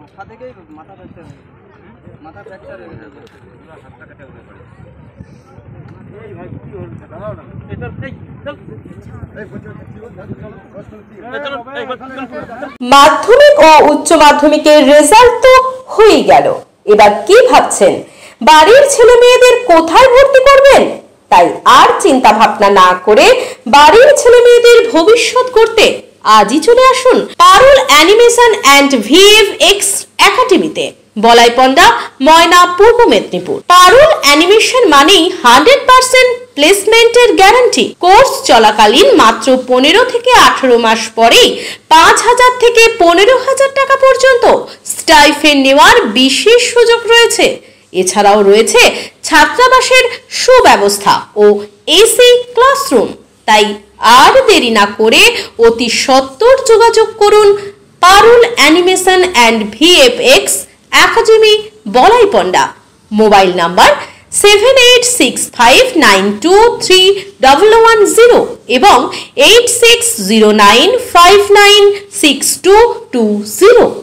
মাথা থেকেই মাথা ফ্র্যাকচার হয়ে গেছে, মাথা ফ্র্যাকচার হয়ে গেছে, পুরো হাতটা কেটে উঠে পড়ে। এই ভাই কি হলো দাঁড়াও না, এই চল এই চল মাধ্যমিক ও উচ্চ মাধ্যমিকের রেজাল্ট তো হয়ে গেল, এবার কি ভাবছেন বাড়ির ছেলে মেয়েদের কোথায় ভর্তি করবেন? তাই আর চিন্তা ভাবনা না করে বাড়ির ছেলে মেয়েদের ভবিষ্যৎ করতে আজই চলে আসুন পারুল অ্যানিমেশন অ্যান্ড ভিএফএক্স একাডেমিতে, বলাইপন্ডা, ময়না, পূর্ব মেদিনীপুর। পারুল অ্যানিমেশন মানেই 100% প্লেসমেন্টের গ্যারান্টি। কোর্স চলাকালীন মাত্র 15 থেকে 18 মাস পরেই 5,000 থেকে 15,000 টাকা পর্যন্ত স্টাইফেন্ড নেওয়ার বিশেষ সুযোগ রয়েছে। এছাড়াও রয়েছে ছাত্রাবাসের সুব্যবস্থা ও এসি ক্লাসরুম। তাই আর দেরি না করে অতি সত্বর যোগাযোগ করুন Parul animation and VFX academy, Balaipanda. Mobile number 7865923110 এবং 8609596220।